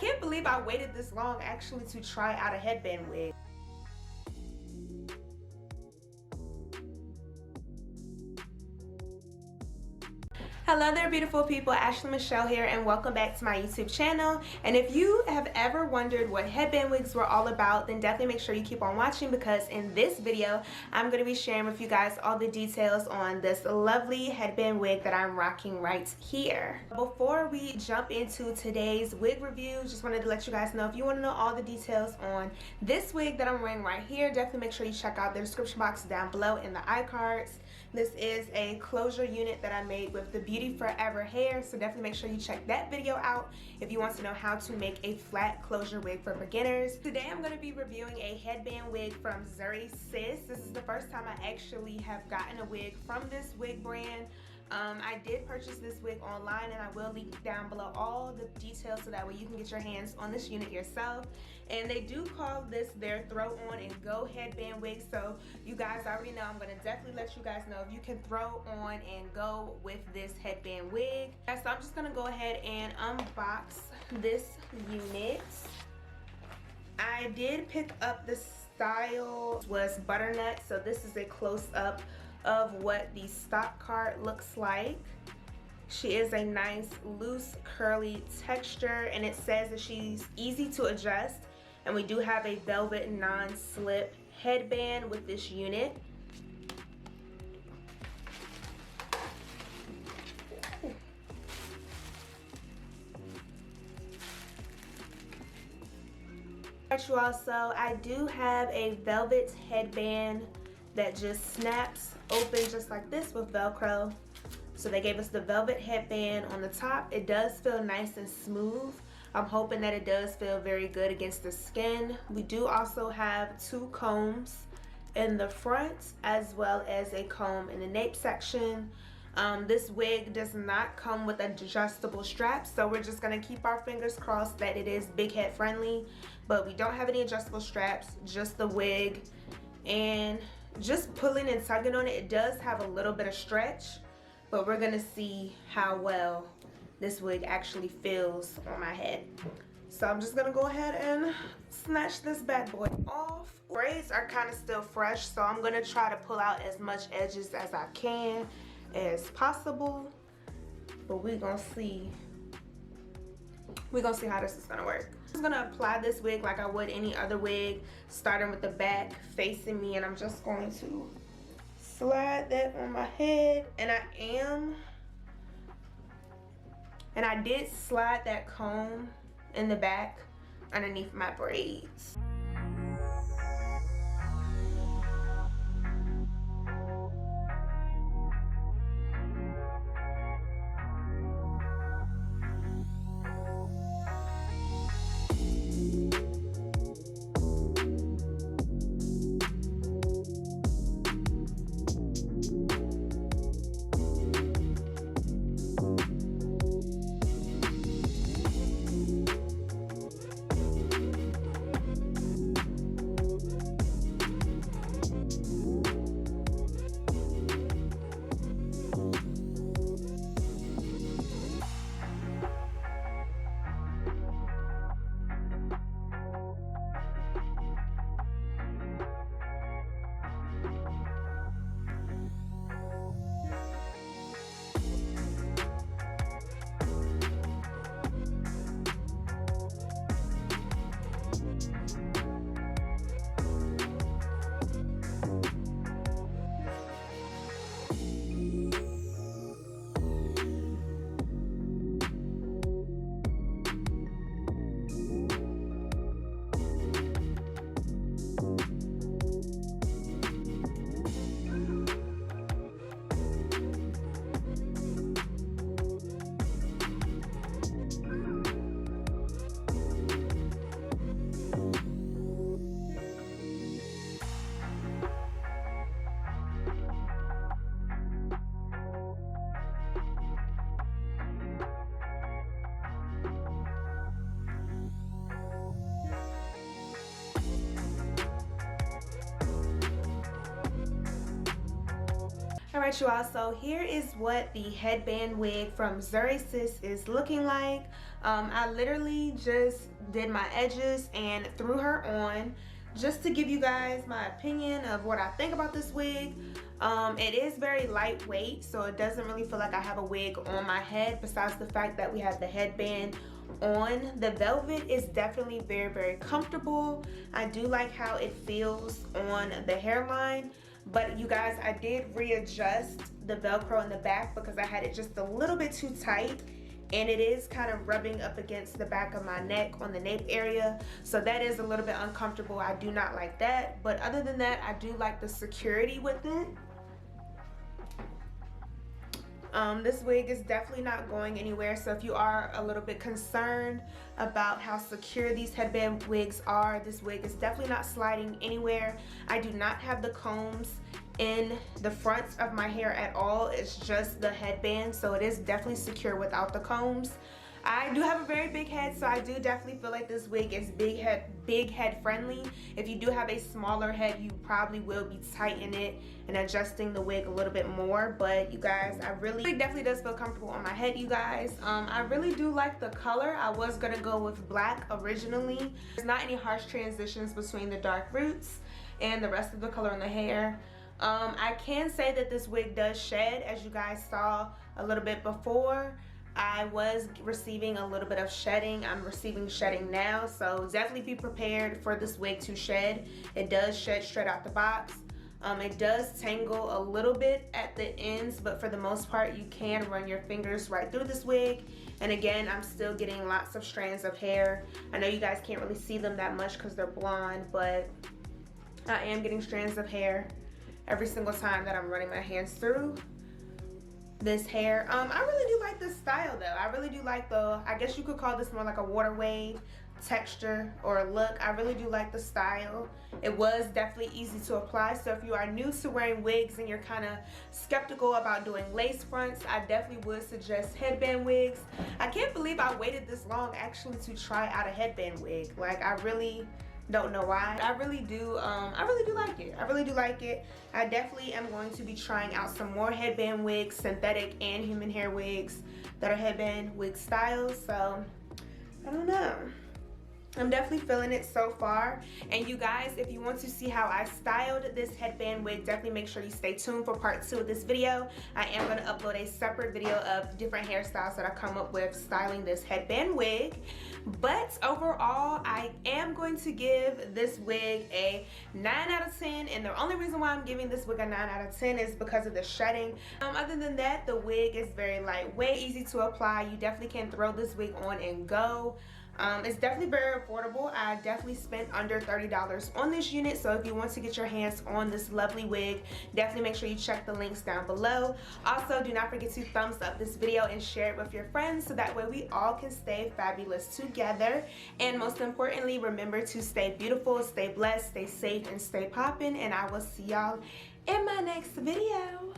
can't believe I waited this long actually to try out a headband wig. Hello there beautiful people, Ashley Michelle here and welcome back to my YouTube channel. And if you have ever wondered what headband wigs were all about, then definitely make sure you keep on watching, because in this video I'm going to be sharing with you guys all the details on this lovely headband wig that I'm rocking right here. Before we jump into today's wig review, just wanted to let you guys know, if you want to know all the details on this wig that I'm wearing right here, definitely make sure you check out the description box down below in the iCards. This is a closure unit that I made with the Beauty Forever hair, so definitely make sure you check that video out if you want to know how to make a flat closure wig for beginners. Today I'm going to be reviewing a headband wig from Zurry Sis. This is the first time I actually have gotten a wig from this wig brand. I did purchase this wig online, and I will link down below all the details so that way you can get your hands on this unit yourself. And they do call this their throw on and go headband wig, so you guys already know I'm going to definitely let you guys know if you can throw on and go with this headband wig. So I'm just going to go ahead and unbox this unit. I did pick up the style was butternut, so this is a close-up of what the stock card looks like. She is a nice loose curly texture, and it says that she's easy to adjust, and we do have a velvet non-slip headband with this unit. You also, I do have a velvet headband that just snaps open just like this with Velcro. So they gave us the velvet headband on the top. It does feel nice and smooth. I'm hoping that it does feel very good against the skin. We do also have two combs in the front as well as a comb in the nape section. This wig does not come with adjustable straps, so we're just going to keep our fingers crossed that it is big head friendly. But we don't have any adjustable straps, just the wig. And just pulling and tugging on it, it does have a little bit of stretch, but we're gonna see how well this wig actually feels on my head. So I'm just gonna go ahead and snatch this bad boy off. Braids are kind of still fresh, so I'm gonna try to pull out as much edges as I can as possible, but we're gonna see how this is gonna work. I'm just gonna apply this wig like I would any other wig, starting with the back facing me, and I'm just going to slide that on my head. And I did slide that comb in the back underneath my braids. Alright you all, so here is what the headband wig from Zurry Sis is looking like. I literally just did my edges and threw her on just to give you guys my opinion of what I think about this wig. It is very lightweight, so it doesn't really feel like I have a wig on my head, besides the fact that we have the headband on. The velvet is definitely very comfortable. I do like how it feels on the hairline, but you guys, I did readjust the Velcro in the back because I had it just a little bit too tight, and it is kind of rubbing up against the back of my neck on the nape area, so that is a little bit uncomfortable. I do not like that, but other than that, I do like the security with it. This wig is definitely not going anywhere, so if you are a little bit concerned about how secure these headband wigs are, this wig is definitely not sliding anywhere. I do not have the combs in the front of my hair at all. It's just the headband, so it is definitely secure without the combs. I do have a very big head, so I do definitely feel like this wig is big head friendly. If you do have a smaller head, you probably will be tightening it and adjusting the wig a little bit more. But you guys, it definitely does feel comfortable on my head, you guys. I really do like the color. I was gonna go with black originally. There's not any harsh transitions between the dark roots and the rest of the color on the hair. I can say that this wig does shed, as you guys saw a little bit before. I was receiving a little bit of shedding. I'm receiving shedding now, so definitely be prepared for this wig to shed. It does shed straight out the box. It does tangle a little bit at the ends, but for the most part, you can run your fingers right through this wig. And again, I'm still getting lots of strands of hair. I know you guys can't really see them that much because they're blonde, but I am getting strands of hair every single time that I'm running my hands through this hair. I really do like this style though. I really do like I guess you could call this more like a water wave texture or look. I really do like the style. It was definitely easy to apply, so if you are new to wearing wigs and you're kind of skeptical about doing lace fronts, I definitely would suggest headband wigs. I can't believe I waited this long actually to try out a headband wig. Like, I really don't know why. I really do like it. I really do like it. I definitely am going to be trying out some more headband wigs, synthetic and human hair wigs that are headband wig styles. So I don't know, I'm definitely feeling it so far. And you guys, if you want to see how I styled this headband wig, definitely make sure you stay tuned for part 2 of this video. I am going to upload a separate video of different hairstyles that I come up with styling this headband wig. But overall, I am going to give this wig a 9 out of 10, and the only reason why I'm giving this wig a 9 out of 10 is because of the shedding. Other than that, the wig is very lightweight, easy to apply. You definitely can throw this wig on and go. It's definitely very affordable. I definitely spent under $30 on this unit, so if you want to get your hands on this lovely wig, definitely make sure you check the links down below. Also, do not forget to thumbs up this video and share it with your friends, so that way we all can stay fabulous together. And most importantly, remember to stay beautiful, stay blessed, stay safe, and stay poppin', and I will see y'all in my next video.